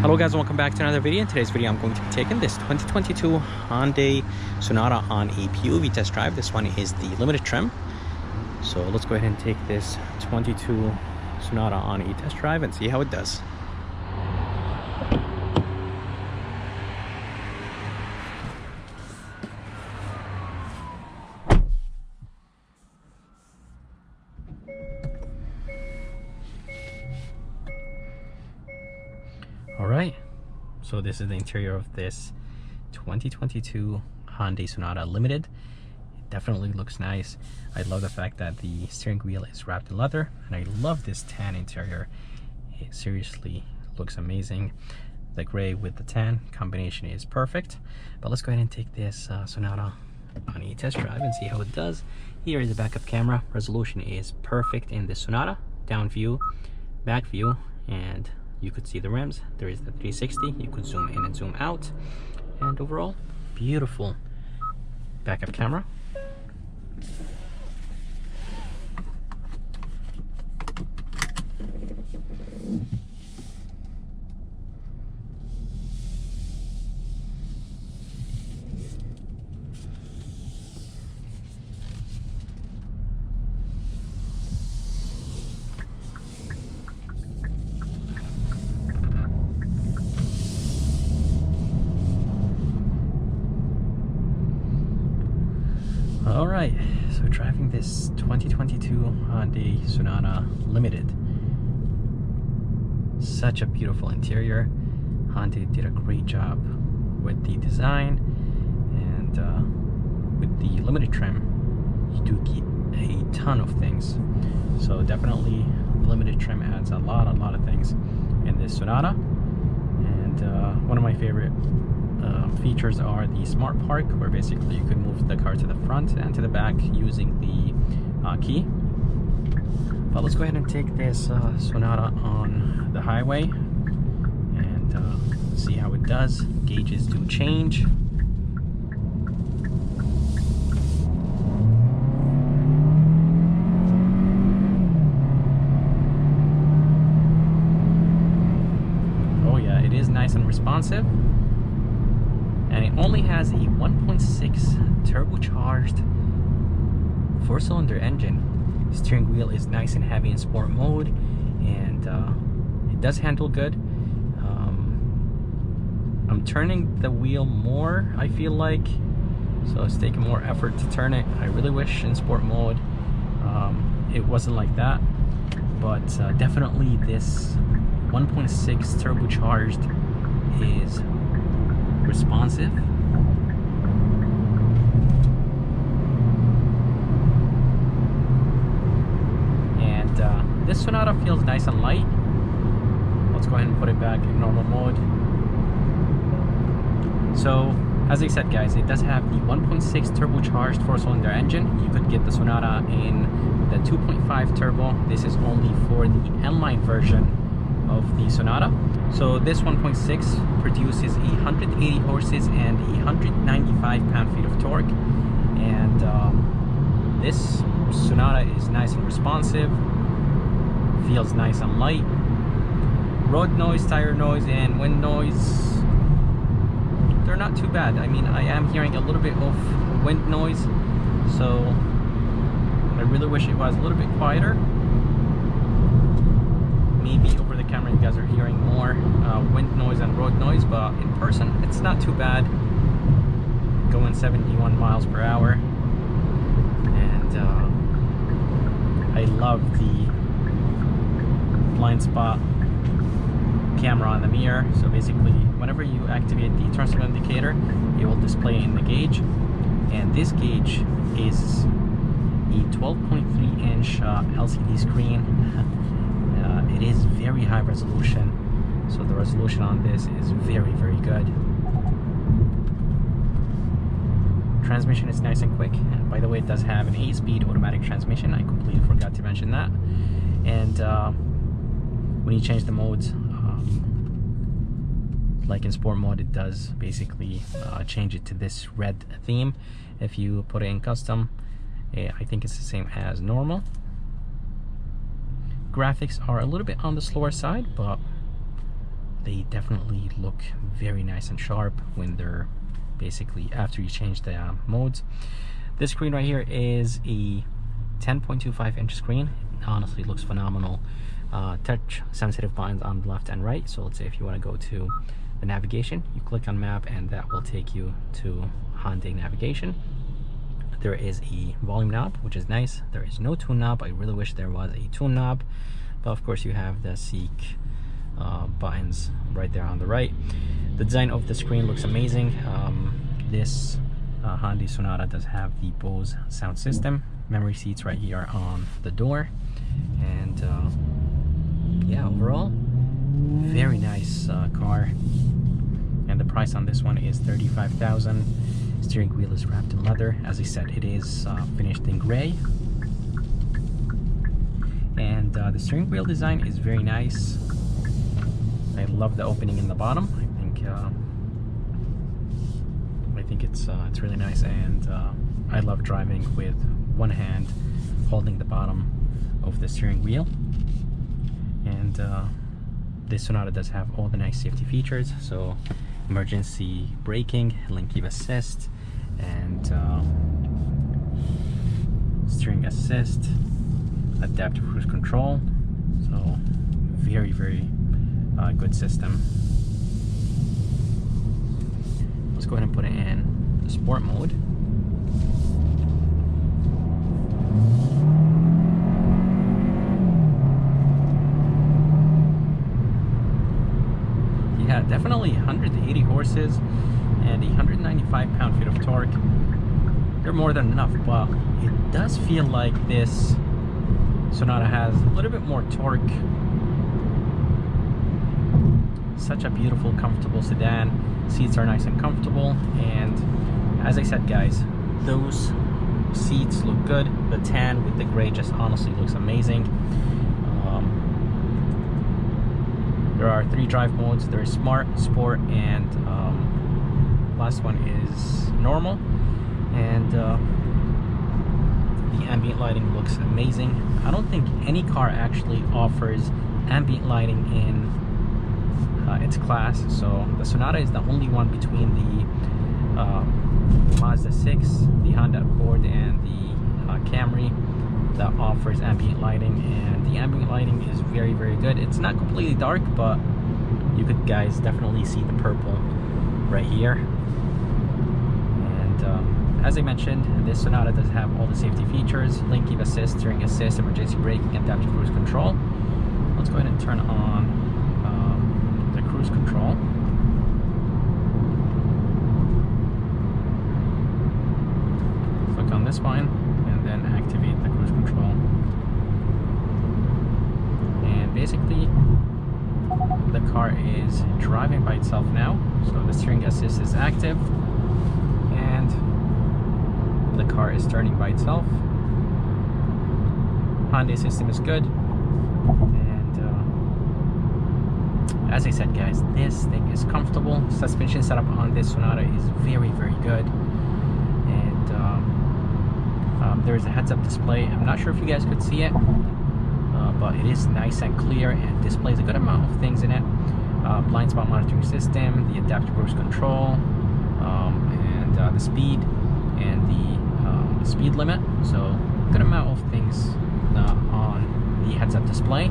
Hello guys, welcome back to another video. In today's video I'm going to be taking this 2022 Hyundai Sonata on a POV test drive. This one is the limited trim. So let's go ahead and take this 22 Sonata on a test drive and see how it does. Alright, so this is the interior of this 2022 Hyundai Sonata Limited. It definitely looks nice. I love the fact that the steering wheel is wrapped in leather, and I love this tan interior. It seriously looks amazing. The gray with the tan combination is perfect. But let's go ahead and take this Sonata on a test drive and see how it does. Here is the backup camera. Resolution is perfect in this Sonata. Down view, back view, and you could see the rims. There is the 360. You could zoom in and zoom out. And overall, beautiful backup camera. Alright, so driving this 2022 Hyundai Sonata Limited. Such a beautiful interior. Hyundai did a great job with the design, and with the limited trim, you do get a ton of things. So definitely limited trim adds a lot of things in this Sonata. And one of my favorite features are the smart park, where basically you could move the car to the front and to the back using the key. But let's go ahead and take this Sonata on the highway and see how it does. Gauges do change. Oh yeah, it is nice and responsive. And it only has a 1.6 turbocharged 4-cylinder engine. The steering wheel is nice and heavy in sport mode, and it does handle good. I'm turning the wheel more, I feel like, so it's taking more effort to turn it. I really wish in sport mode it wasn't like that, but definitely this 1.6 turbocharged is responsive. And this Sonata feels nice and light. Let's go ahead and put it back in normal mode. So as I said guys, it does have the 1.6 turbocharged 4-cylinder engine. You could get the Sonata in the 2.5 turbo. This is only for the N-Line version of the Sonata. So this 1.6 produces 180 horses and 195 pound-feet of torque, and this Sonata is nice and responsive, feels nice and light. Road noise, tire noise, and wind noise, they're not too bad. I mean, I am hearing a little bit of wind noise, so I really wish it was a little bit quieter. Maybe over the camera you guys are hearing more wind noise and road noise, but in person it's not too bad. Going 71 miles per hour, and I love the blind spot camera on the mirror. So basically whenever you activate the turn signal indicator, it will display in the gauge, and this gauge is a 12.3 inch LCD screen. It is very high resolution, so the resolution on this is very good. Transmission is nice and quick, and by the way, it does have an 8-speed automatic transmission. I completely forgot to mention that. And when you change the modes, like in sport mode, it does basically change it to this red theme. If you put it in custom, I think it's the same as normal. Graphics are a little bit on the slower side, but they definitely look very nice and sharp when they're basically after you change the modes. This screen right here is a 10.25 inch screen. Honestly, looks phenomenal. Touch sensitive buttons on the left and right. So let's say if you want to go to the navigation, you click on map and that will take you to Hyundai navigation. There is a volume knob, which is nice. There is no tune knob. I really wish there was a tune knob, but of course you have the seek buttons right there on the right. The design of the screen looks amazing. This Hyundai Sonata does have the Bose sound system. Memory seats right here on the door, and yeah, overall very nice car. And the price on this one is $35,000. Steering wheel is wrapped in leather. As I said, it is finished in gray, and the steering wheel design is very nice. I love the opening in the bottom. I think it's really nice, and I love driving with one hand holding the bottom of the steering wheel. And this Sonata does have all the nice safety features, so emergency braking, lane keep assist, and steering assist, adaptive cruise control. So very good system. Let's go ahead and put it in sport mode. Yeah, definitely 180 horses and 195 pound-feet of torque. They're more than enough, but it does feel like this Sonata has a little bit more torque. Such a beautiful, comfortable sedan. Seats are nice and comfortable, and as I said, guys, those seats look good. The tan with the gray just honestly looks amazing. There are 3 drive modes. There is Smart, Sport, and last one is Normal. And the ambient lighting looks amazing. I don't think any car actually offers ambient lighting in its class. So the Sonata is the only one between the Mazda 6, the Honda Accord, and the Camry that offers ambient lighting, and the ambient lighting is very good. It's not completely dark, but you could guys definitely see the purple right here. And as I mentioned, this Sonata does have all the safety features: lane keep assist, steering assist, emergency braking, adaptive cruise control. Let's go ahead and turn on the cruise control. Click on this one and then activate the cruise control. And basically the car is driving by itself now. So the steering assist is active and the car is turning by itself. Hyundai system is good. As I said, guys, this thing is comfortable. Suspension setup on this Sonata is very good. And there is a heads-up display. I'm not sure if you guys could see it, but it is nice and clear and displays a good amount of things in it. Blind spot monitoring system, the adaptive cruise control, and the speed and the speed limit. So good amount of things on the heads-up display.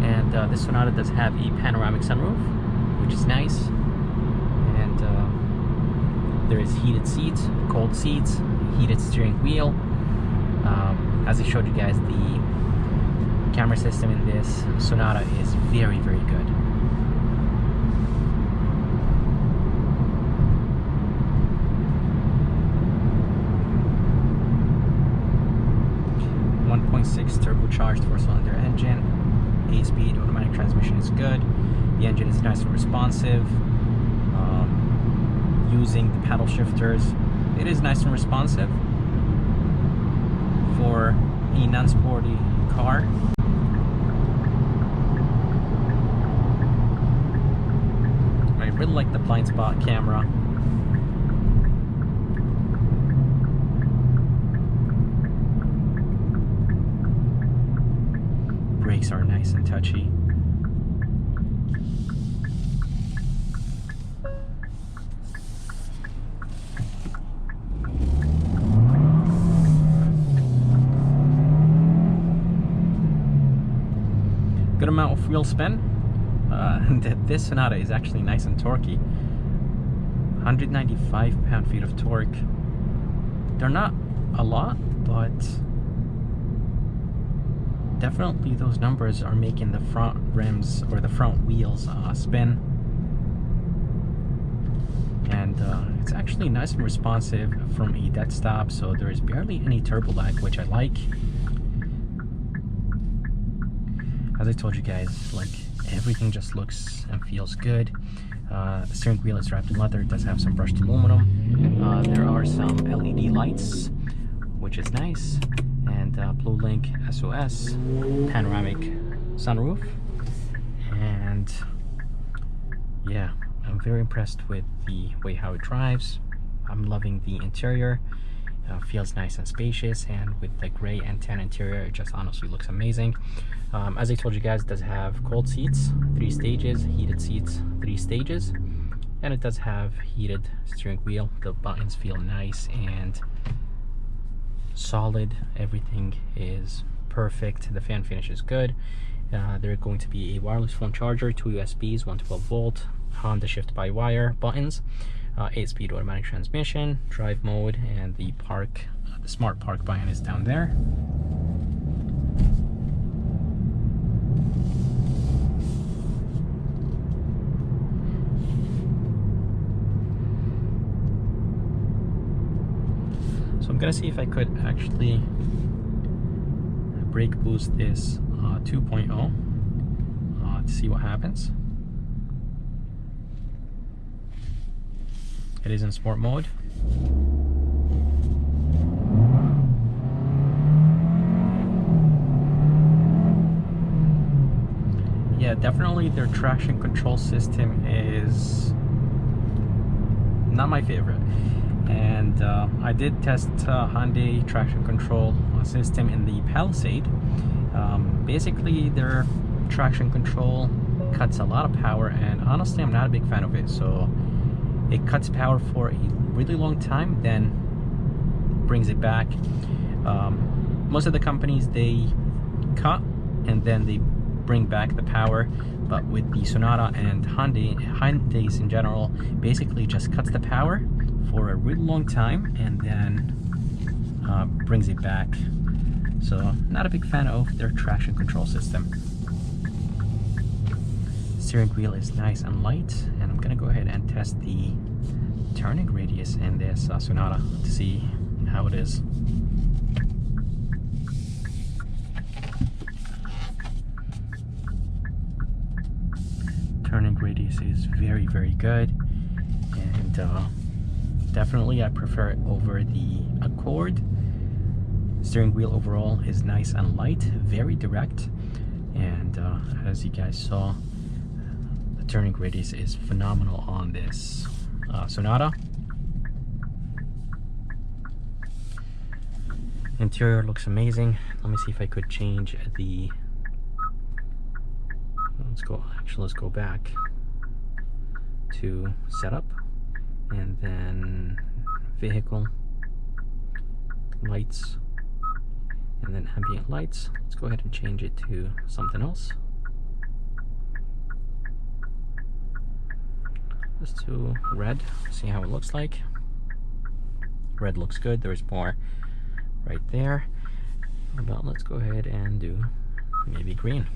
And this Sonata does have a panoramic sunroof, which is nice. And there is heated seats, cold seats, heated steering wheel. As I showed you guys, the camera system in this Sonata is very good. Turbocharged 4-cylinder engine, 8-speed automatic transmission is good. The engine is nice and responsive. Using the paddle shifters, it is nice and responsive for a non-sporty car. I really like the blind spot camera. Brakes are nice and touchy. amount of wheel spin. This Sonata is actually nice and torquey. 195 pound-feet of torque. They're not a lot, but definitely those numbers are making the front rims or the front wheels spin. And it's actually nice and responsive from a dead stop, so there is barely any turbo lag, which I like. As I told you guys, like, everything just looks and feels good. The steering wheel is wrapped in leather. It does have some brushed aluminum. There are some LED lights, which is nice, and Blue Link SOS, panoramic sunroof, and yeah, I'm very impressed with the way how it drives. I'm loving the interior. Feels nice and spacious, and with the gray and tan interior, it just honestly looks amazing. As I told you guys, it does have cold seats, 3 stages, heated seats, 3 stages, and it does have heated steering wheel. The buttons feel nice and solid. Everything is perfect. The fan finish is good. There's going to be a wireless phone charger, 2 USBs, 112 volt, Honda shift by wire buttons, 8-speed automatic transmission, drive mode, and the smart park button is down there. So I'm gonna see if I could actually brake boost this 2.0 to see what happens. It is in sport mode. Yeah, definitely their traction control system is not my favorite. And I did test Hyundai traction control system in the Palisade. Basically, their traction control cuts a lot of power, and honestly, I'm not a big fan of it. So it cuts power for a really long time, then brings it back. Most of the companies, they cut and then they bring back the power, but with the Sonata and Hyundais in general, basically just cuts the power for a really long time and then brings it back. So not a big fan of their traction control system. Steering wheel is nice and light, and I'm gonna go ahead and test the turning radius in this Sonata to see how it is. Turning radius is very, very good, and definitely I prefer it over the Accord. Steering wheel overall is nice and light, very direct, and as you guys saw, the turning radius is phenomenal on this Sonata. Interior looks amazing. Let me see if I could change the, let's go back to setup, and then vehicle lights, and then ambient lights. Let's go ahead and change it to something else. Let's do red, see how it looks like. Red looks good. There's more right there, but let's go ahead and do maybe green.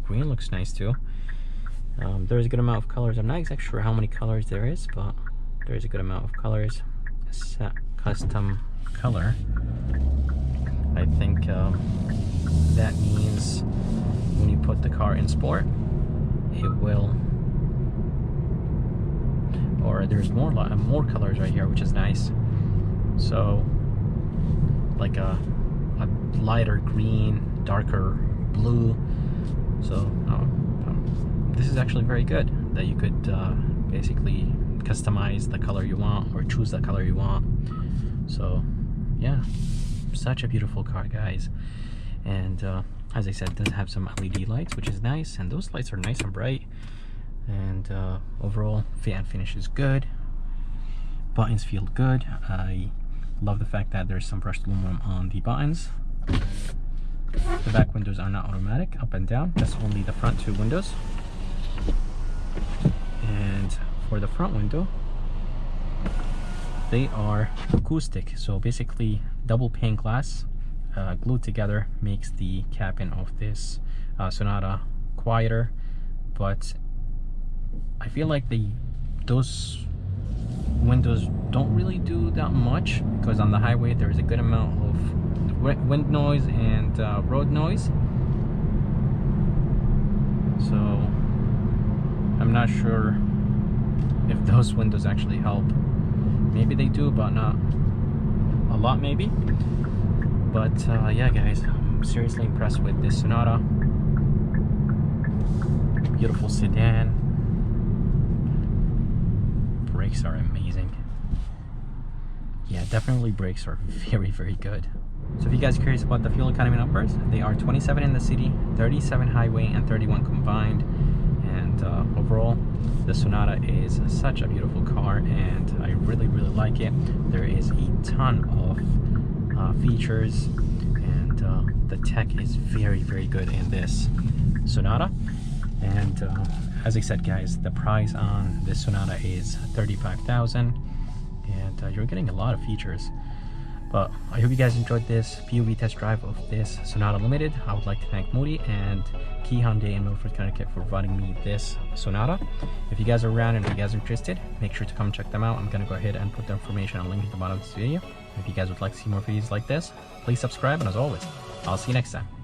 Green looks nice too. There's a good amount of colors. I'm not exactly sure how many colors there is, but there's a good amount of colors. Set custom color. I think that means when you put the car in sport, it will, or there's more colors right here, which is nice. So like a lighter green, darker blue. So this is actually very good that you could basically customize the color you want or choose the color you want. So yeah, such a beautiful car, guys. And as I said, it does have some LED lights, which is nice, and those lights are nice and bright. And overall fit and finish is good. Buttons feel good. I love the fact that there's some brushed aluminum on the buttons. The back windows are not automatic, up and down. That's only the front two windows. And for the front window, they are acoustic. So basically, double pane glass glued together makes the cabin of this Sonata quieter. But I feel like those windows don't really do that much, because on the highway there is a good amount of wind noise and road noise. So I'm not sure if those windows actually help. Maybe they do, but not a lot maybe. But yeah guys, I'm seriously impressed with this Sonata. Beautiful sedan. Brakes are amazing. Yeah, definitely brakes are very, very good. So if you guys are curious about the fuel economy numbers, they are 27 in the city, 37 highway, and 31 combined. And overall, the Sonata is such a beautiful car, and I really, really like it. There is a ton of features, and the tech is very, very good in this Sonata. And as I said guys, the price on this Sonata is $35,000, and you're getting a lot of features. But I hope you guys enjoyed this POV test drive of this Sonata Limited. I would like to thank Moody and Key Hyundai in Milford, Connecticut for providing me this Sonata. If you guys are around and if you guys are interested, make sure to come check them out. I'm going to go ahead and put the information and link at the bottom of this video. If you guys would like to see more videos like this, please subscribe, and as always, I'll see you next time.